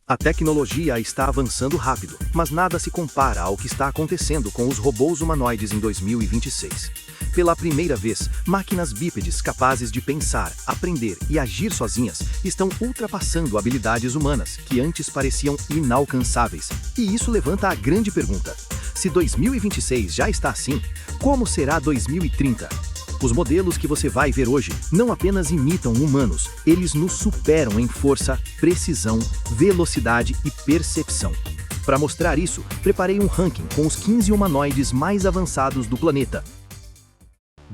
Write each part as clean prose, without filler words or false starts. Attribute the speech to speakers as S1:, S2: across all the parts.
S1: A tecnologia está avançando rápido, mas nada se compara ao que está acontecendo com os robôs humanoides em 2026. Pela primeira vez, máquinas bípedes capazes de pensar, aprender e agir sozinhas estão ultrapassando habilidades humanas que antes pareciam inalcançáveis. E isso levanta a grande pergunta: se 2026 já está assim, como será 2030? Os modelos que você vai ver hoje não apenas imitam humanos, eles nos superam em força, precisão, velocidade e percepção. Para mostrar isso, preparei um ranking com os 15 humanoides mais avançados do planeta.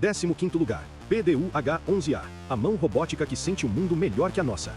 S2: 15º lugar, PDU-H11A, a mão robótica que sente o mundo melhor que a nossa.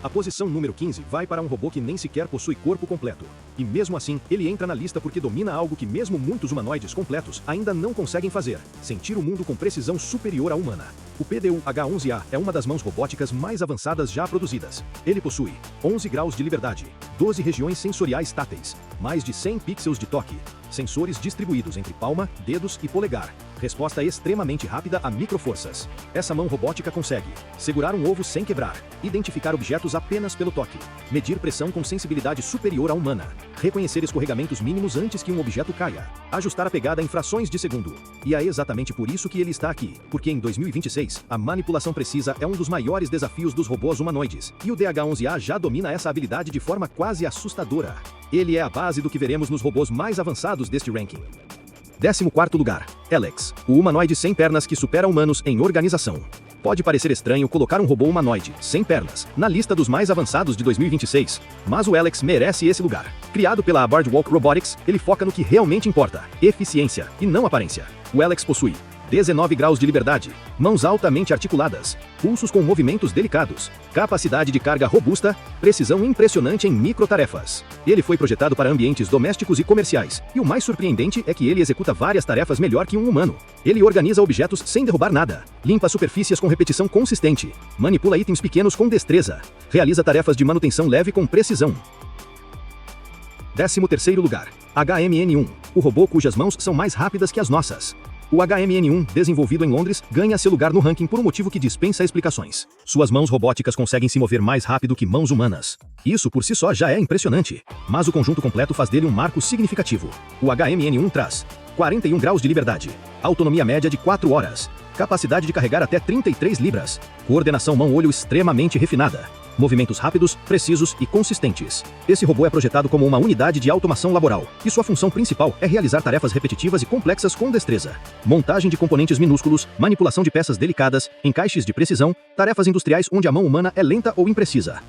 S2: A posição número 15 vai para um robô que nem sequer possui corpo completo. E mesmo assim, ele entra na lista porque domina algo que mesmo muitos humanoides completos ainda não conseguem fazer: sentir o mundo com precisão superior à humana. O PDU-H11A é uma das mãos robóticas mais avançadas já produzidas. Ele possui 11 graus de liberdade, 12 regiões sensoriais táteis, mais de 100 pixels de toque, sensores distribuídos entre palma, dedos e polegar, resposta extremamente rápida a microforças. Essa mão robótica consegue segurar um ovo sem quebrar, identificar objetos apenas pelo toque, medir pressão com sensibilidade superior à humana, reconhecer escorregamentos mínimos antes que um objeto caia, ajustar a pegada em frações de segundo. E é exatamente por isso que ele está aqui, porque em 2026, a manipulação precisa é um dos maiores desafios dos robôs humanoides, e o DH11A já domina essa habilidade de forma quase assustadora. Ele é a base do que veremos nos robôs mais avançados deste ranking. 14º lugar, Alex, o humanoide sem pernas que supera humanos em organização. Pode parecer estranho colocar um robô humanoide, sem pernas, na lista dos mais avançados de 2026, mas o Alex merece esse lugar. Criado pela Boardwalk Robotics, ele foca no que realmente importa: eficiência, e não aparência. O Alex possui 19 graus de liberdade, mãos altamente articuladas, pulsos com movimentos delicados, capacidade de carga robusta, precisão impressionante em microtarefas. Ele foi projetado para ambientes domésticos e comerciais, e o mais surpreendente é que ele executa várias tarefas melhor que um humano. Ele organiza objetos sem derrubar nada, limpa superfícies com repetição consistente, manipula itens pequenos com destreza, realiza tarefas de manutenção leve com precisão. 13º lugar, HMN1, o robô cujas mãos são mais rápidas que as nossas. O HMN1, desenvolvido em Londres, ganha seu lugar no ranking por um motivo que dispensa explicações. Suas mãos robóticas conseguem se mover mais rápido que mãos humanas. Isso por si só já é impressionante, mas o conjunto completo faz dele um marco significativo. O HMN1 traz 41 graus de liberdade, autonomia média de 4 horas, capacidade de carregar até 33 libras, coordenação mão-olho extremamente refinada, movimentos rápidos, precisos e consistentes. Esse robô é projetado como uma unidade de automação laboral, e sua função principal é realizar tarefas repetitivas e complexas com destreza. Montagem de componentes minúsculos, manipulação de peças delicadas, encaixes de precisão, tarefas industriais onde a mão humana é lenta ou imprecisa.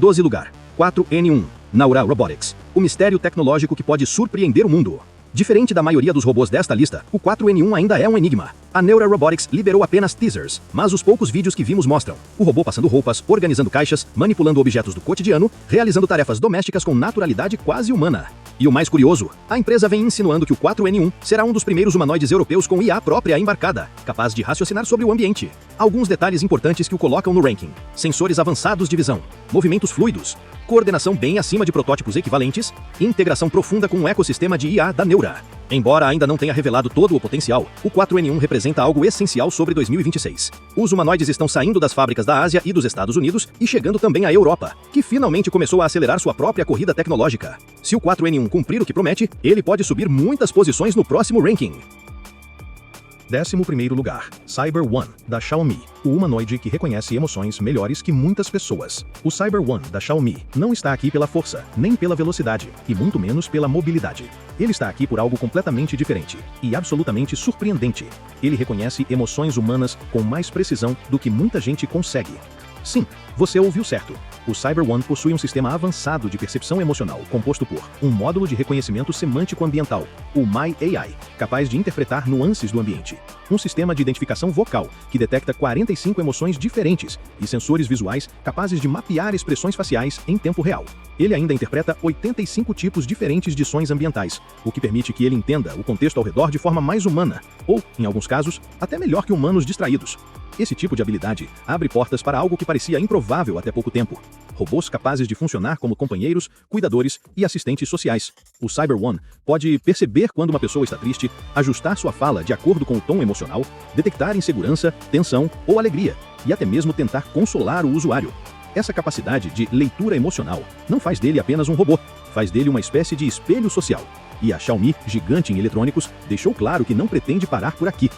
S2: 12º lugar, 4N1, Naura Robotics, o mistério tecnológico que pode surpreender o mundo. Diferente da maioria dos robôs desta lista, o 4N1 ainda é um enigma. A Naura Robotics liberou apenas teasers, mas os poucos vídeos que vimos mostram o robô passando roupas, organizando caixas, manipulando objetos do cotidiano, realizando tarefas domésticas com naturalidade quase humana. E o mais curioso, a empresa vem insinuando que o 4N1 será um dos primeiros humanoides europeus com IA própria embarcada, capaz de raciocinar sobre o ambiente. Alguns detalhes importantes que o colocam no ranking: sensores avançados de visão, movimentos fluidos, coordenação bem acima de protótipos equivalentes, integração profunda com o ecossistema de IA da Naura. Embora ainda não tenha revelado todo o potencial, o 4N1 representa algo essencial sobre 2026. Os humanoides estão saindo das fábricas da Ásia e dos Estados Unidos e chegando também à Europa, que finalmente começou a acelerar sua própria corrida tecnológica. Se o 4N1 cumprir o que promete, ele pode subir muitas posições no próximo ranking. 11º lugar, Cyber One, da Xiaomi, o humanoide que reconhece emoções melhores que muitas pessoas. O Cyber One da Xiaomi não está aqui pela força, nem pela velocidade, e muito menos pela mobilidade. Ele está aqui por algo completamente diferente e absolutamente surpreendente. Ele reconhece emoções humanas com mais precisão do que muita gente consegue. Sim, você ouviu certo. O Cyber One possui um sistema avançado de percepção emocional composto por um módulo de reconhecimento semântico ambiental, o MyAI, capaz de interpretar nuances do ambiente, um sistema de identificação vocal que detecta 45 emoções diferentes e sensores visuais capazes de mapear expressões faciais em tempo real. Ele ainda interpreta 85 tipos diferentes de sons ambientais, o que permite que ele entenda o contexto ao redor de forma mais humana, ou, em alguns casos, até melhor que humanos distraídos. Esse tipo de habilidade abre portas para algo que parecia improvável até pouco tempo: robôs capazes de funcionar como companheiros, cuidadores e assistentes sociais. O Cyber One pode perceber quando uma pessoa está triste, ajustar sua fala de acordo com o tom emocional, detectar insegurança, tensão ou alegria, e até mesmo tentar consolar o usuário. Essa capacidade de leitura emocional não faz dele apenas um robô, faz dele uma espécie de espelho social. E a Xiaomi, gigante em eletrônicos, deixou claro que não pretende parar por aqui.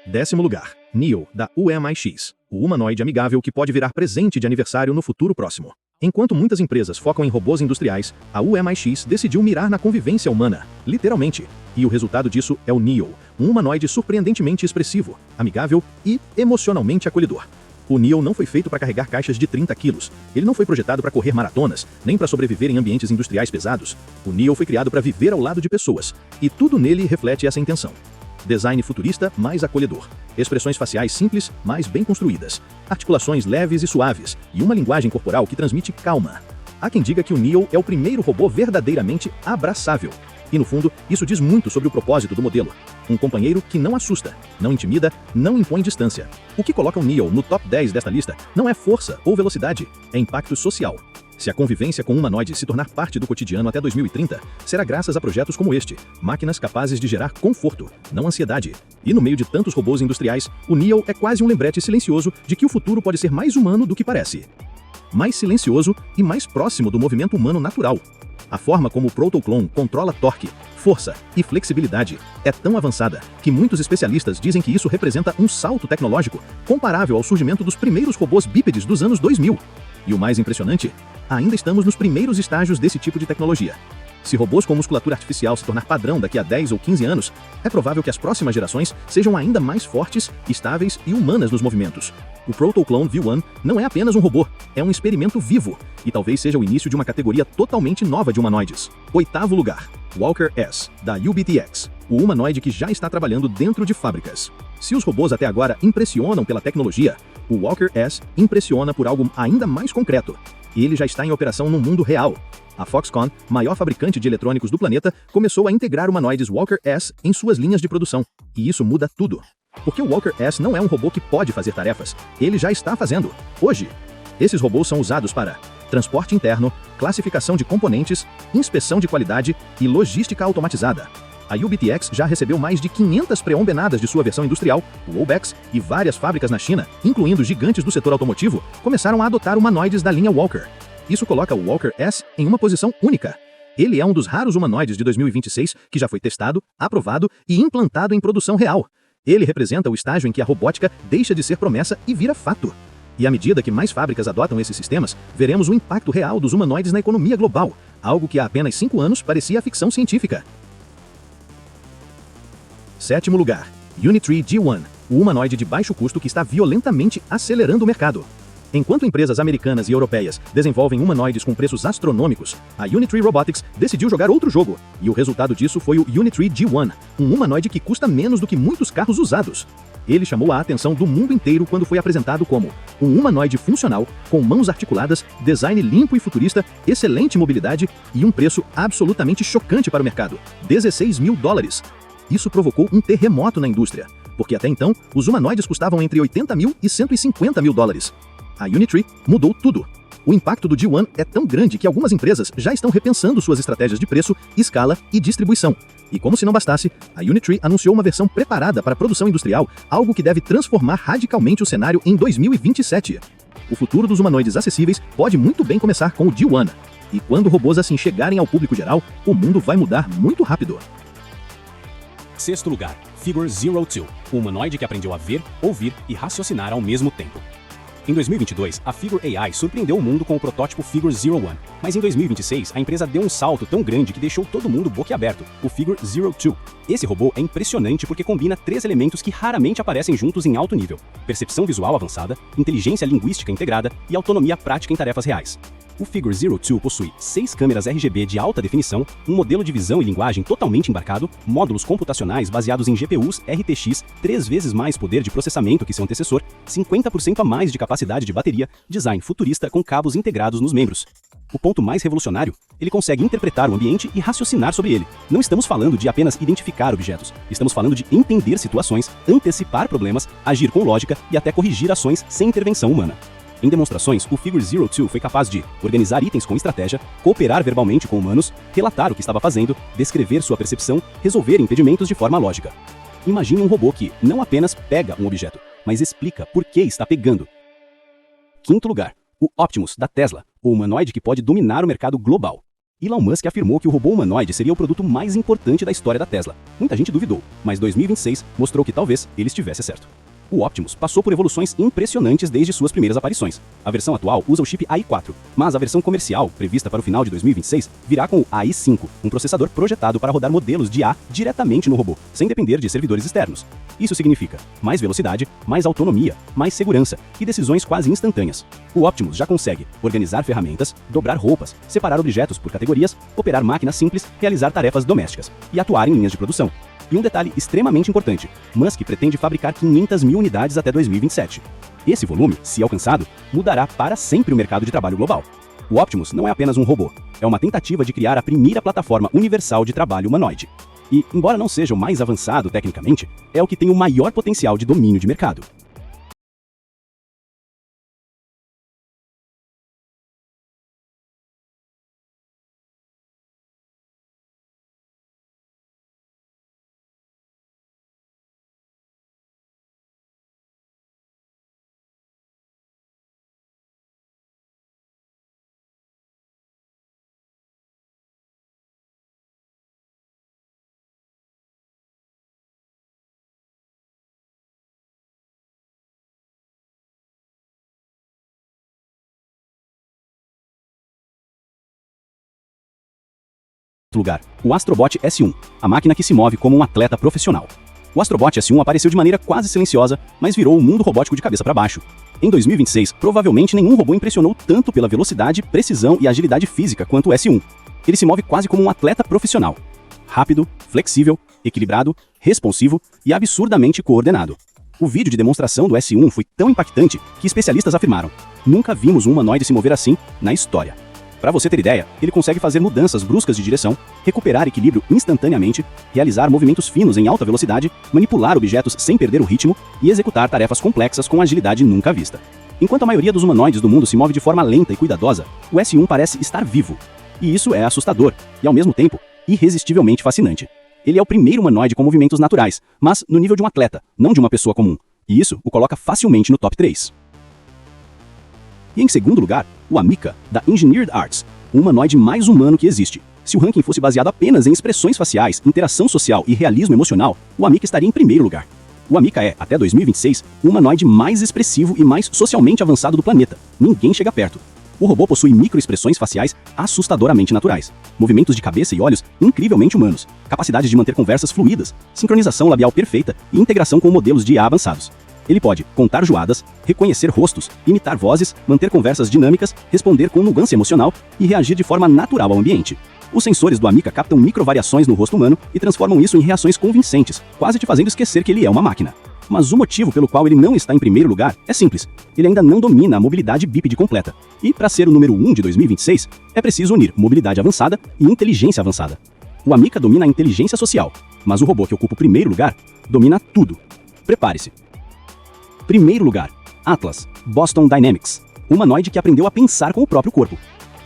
S2: Décimo lugar, Neo, da UMIX, o humanoide amigável que pode virar presente de aniversário no futuro próximo. Enquanto muitas empresas focam em robôs industriais, a UMIX decidiu mirar na convivência humana, literalmente. E o resultado disso é o Neo, um humanoide surpreendentemente expressivo, amigável e emocionalmente acolhedor. O Neo não foi feito para carregar caixas de 30 quilos. Ele não foi projetado para correr maratonas, nem para sobreviver em ambientes industriais pesados. O Neo foi criado para viver ao lado de pessoas. E tudo nele reflete essa intenção. Design futurista mais acolhedor. Expressões faciais simples, mas bem construídas. Articulações leves e suaves. E uma linguagem corporal que transmite calma. Há quem diga que o Neo é o primeiro robô verdadeiramente abraçável. E no fundo, isso diz muito sobre o propósito do modelo. Um companheiro que não assusta, não intimida, não impõe distância. O que coloca o Neo no top 10 desta lista não é força ou velocidade, é impacto social. Se a convivência com humanoides se tornar parte do cotidiano até 2030, será graças a projetos como este, máquinas capazes de gerar conforto, não ansiedade. E no meio de tantos robôs industriais, o Neo é quase um lembrete silencioso de que o futuro pode ser mais humano do que parece. Mais silencioso e mais próximo do movimento humano natural. A forma como o Protoclone controla torque, força e flexibilidade é tão avançada que muitos especialistas dizem que isso representa um salto tecnológico comparável ao surgimento dos primeiros robôs bípedes dos anos 2000. E o mais impressionante, ainda estamos nos primeiros estágios desse tipo de tecnologia. Se robôs com musculatura artificial se tornar padrão daqui a 10 ou 15 anos, é provável que as próximas gerações sejam ainda mais fortes, estáveis e humanas nos movimentos. O Protoclone V1 não é apenas um robô, é um experimento vivo, e talvez seja o início de uma categoria totalmente nova de humanoides. Oitavo lugar, Walker S, da UBTX, o humanoide que já está trabalhando dentro de fábricas. Se os robôs até agora impressionam pela tecnologia, o Walker S impressiona por algo ainda mais concreto. Ele já está em operação no mundo real. A Foxconn, maior fabricante de eletrônicos do planeta, começou a integrar humanoides Walker S em suas linhas de produção. E isso muda tudo. Porque o Walker S não é um robô que pode fazer tarefas, ele já está fazendo, hoje. Esses robôs são usados para transporte interno, classificação de componentes, inspeção de qualidade e logística automatizada. A UBTX já recebeu mais de 500 pré-ombenadas de sua versão industrial, o Wobex, e várias fábricas na China, incluindo gigantes do setor automotivo, começaram a adotar humanoides da linha Walker. Isso coloca o Walker S em uma posição única. Ele é um dos raros humanoides de 2026 que já foi testado, aprovado e implantado em produção real. Ele representa o estágio em que a robótica deixa de ser promessa e vira fato. E à medida que mais fábricas adotam esses sistemas, veremos o impacto real dos humanoides na economia global, algo que há apenas 5 anos parecia ficção científica. Sétimo lugar, Unitree G1, o humanoide de baixo custo que está violentamente acelerando o mercado. Enquanto empresas americanas e europeias desenvolvem humanoides com preços astronômicos, a Unitree Robotics decidiu jogar outro jogo, e o resultado disso foi o Unitree G1, um humanoide que custa menos do que muitos carros usados. Ele chamou a atenção do mundo inteiro quando foi apresentado como um humanoide funcional, com mãos articuladas, design limpo e futurista, excelente mobilidade e um preço absolutamente chocante para o mercado, $16 mil. Isso provocou um terremoto na indústria, porque até então, os humanoides custavam entre $80 mil e $150 mil. A Unitree mudou tudo. O impacto do G1 é tão grande que algumas empresas já estão repensando suas estratégias de preço, escala e distribuição. E como se não bastasse, a Unitree anunciou uma versão preparada para a produção industrial, algo que deve transformar radicalmente o cenário em 2027. O futuro dos humanoides acessíveis pode muito bem começar com o G1. E quando robôs assim chegarem ao público geral, o mundo vai mudar muito rápido.
S3: Sexto lugar, Figure 02, o humanoide que aprendeu a ver, ouvir e raciocinar ao mesmo tempo. Em 2022, a Figure AI surpreendeu o mundo com o protótipo Figure 01, mas em 2026 a empresa deu um salto tão grande que deixou todo mundo boquiaberto, o Figure 02. Esse robô é impressionante porque combina 3 elementos que raramente aparecem juntos em alto nível: percepção visual avançada, inteligência linguística integrada e autonomia prática em tarefas reais. O Figure 02 possui 6 câmeras RGB de alta definição, um modelo de visão e linguagem totalmente embarcado, módulos computacionais baseados em GPUs RTX, 3 vezes mais poder de processamento que seu antecessor, 50% a mais de capacidade de bateria, design futurista com cabos integrados nos membros. O ponto mais revolucionário, ele consegue interpretar o ambiente e raciocinar sobre ele. Não estamos falando de apenas identificar objetos, estamos falando de entender situações, antecipar problemas, agir com lógica e até corrigir ações sem intervenção humana. Em demonstrações, o Figure 02 foi capaz de organizar itens com estratégia, cooperar verbalmente com humanos, relatar o que estava fazendo, descrever sua percepção, resolver impedimentos de forma lógica. Imagine um robô que não apenas pega um objeto, mas explica por que está pegando. Quinto lugar, o Optimus, da Tesla, o humanoide que pode dominar o mercado global. Elon Musk afirmou que o robô humanoide seria o produto mais importante da história da Tesla. Muita gente duvidou, mas 2026 mostrou que talvez ele estivesse certo. O Optimus passou por evoluções impressionantes desde suas primeiras aparições. A versão atual usa o chip AI4, mas a versão comercial, prevista para o final de 2026, virá com o AI5, um processador projetado para rodar modelos de IA diretamente no robô, sem depender de servidores externos. Isso significa mais velocidade, mais autonomia, mais segurança e decisões quase instantâneas. O Optimus já consegue organizar ferramentas, dobrar roupas, separar objetos por categorias, operar máquinas simples, realizar tarefas domésticas e atuar em linhas de produção. E um detalhe extremamente importante, Musk pretende fabricar 500 mil unidades até 2027. Esse volume, se alcançado, mudará para sempre o mercado de trabalho global. O Optimus não é apenas um robô, é uma tentativa de criar a primeira plataforma universal de trabalho humanoide. E, embora não seja o mais avançado tecnicamente, é o que tem o maior potencial de domínio de mercado. Lugar, o Astrobot S1, a máquina que se move como um atleta profissional. O Astrobot S1 apareceu de maneira quase silenciosa, mas virou o mundo robótico de cabeça para baixo. Em 2026, provavelmente nenhum robô impressionou tanto pela velocidade, precisão e agilidade física quanto o S1. Ele se move quase como um atleta profissional. Rápido, flexível, equilibrado, responsivo e absurdamente coordenado. O vídeo de demonstração do S1 foi tão impactante que especialistas afirmaram: nunca vimos um humanoide se mover assim na história. Para você ter ideia, ele consegue fazer mudanças bruscas de direção, recuperar equilíbrio instantaneamente, realizar movimentos finos em alta velocidade, manipular objetos sem perder o ritmo e executar tarefas complexas com agilidade nunca vista. Enquanto a maioria dos humanoides do mundo se move de forma lenta e cuidadosa, o S1 parece estar vivo. E isso é assustador e, ao mesmo tempo, irresistivelmente fascinante. Ele é o primeiro humanoide com movimentos naturais, mas no nível de um atleta, não de uma pessoa comum. E isso o coloca facilmente no top 3. E em segundo lugar, o Ameca, da Engineered Arts, o humanoide mais humano que existe. Se o ranking fosse baseado apenas em expressões faciais, interação social e realismo emocional, o Ameca estaria em primeiro lugar. O Ameca é, até 2026, o humanoide mais expressivo e mais socialmente avançado do planeta. Ninguém chega perto. O robô possui microexpressões faciais assustadoramente naturais, movimentos de cabeça e olhos incrivelmente humanos, capacidade de manter conversas fluídas, sincronização labial perfeita e integração com modelos de IA avançados. Ele pode contar joadas, reconhecer rostos, imitar vozes, manter conversas dinâmicas, responder com nuance emocional e reagir de forma natural ao ambiente. Os sensores do Ameca captam microvariações no rosto humano e transformam isso em reações convincentes, quase te fazendo esquecer que ele é uma máquina. Mas o motivo pelo qual ele não está em primeiro lugar é simples. Ele ainda não domina a mobilidade bípede completa. E, para ser o número 1 de 2026, é preciso unir mobilidade avançada e inteligência avançada. O Ameca domina a inteligência social, mas o robô que ocupa o primeiro lugar domina tudo. Prepare-se. Primeiro lugar, Atlas, Boston Dynamics, humanoide que aprendeu a pensar com o próprio corpo.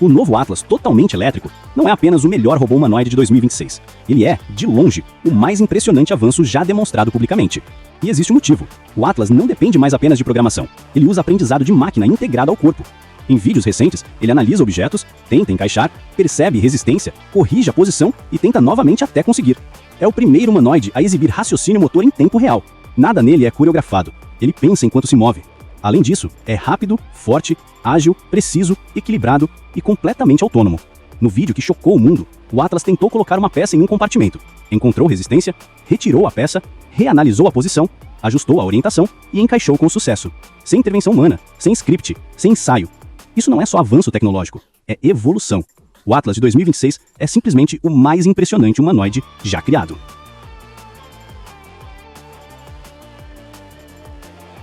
S3: O novo Atlas, totalmente elétrico, não é apenas o melhor robô humanoide de 2026. Ele é, de longe, o mais impressionante avanço já demonstrado publicamente. E existe um motivo. O Atlas não depende mais apenas de programação. Ele usa aprendizado de máquina integrado ao corpo. Em vídeos recentes, ele analisa objetos, tenta encaixar, percebe resistência, corrige a posição e tenta novamente até conseguir. É o primeiro humanoide a exibir raciocínio motor em tempo real. Nada nele é coreografado. Ele pensa enquanto se move. Além disso, é rápido, forte, ágil, preciso, equilibrado e completamente autônomo. No vídeo que chocou o mundo, o Atlas tentou colocar uma peça em um compartimento, encontrou resistência, retirou a peça, reanalisou a posição, ajustou a orientação e encaixou com sucesso. Sem intervenção humana, sem script, sem ensaio. Isso não é só avanço tecnológico, é evolução. O Atlas de 2026 é simplesmente o mais impressionante humanoide já criado.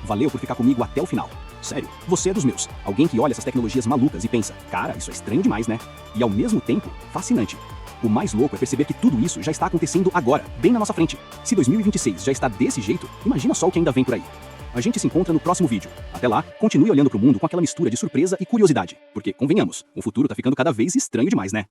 S3: Valeu por ficar comigo até o final. Sério, você é dos meus. Alguém que olha essas tecnologias malucas e pensa, cara, isso é estranho demais, né? E ao mesmo tempo, fascinante. O mais louco é perceber que tudo isso já está acontecendo agora, bem na nossa frente. Se 2026 já está desse jeito, imagina só o que ainda vem por aí. A gente se encontra no próximo vídeo. Até lá, continue olhando pro mundo com aquela mistura de surpresa e curiosidade. Porque, convenhamos, o futuro tá ficando cada vez estranho demais, né?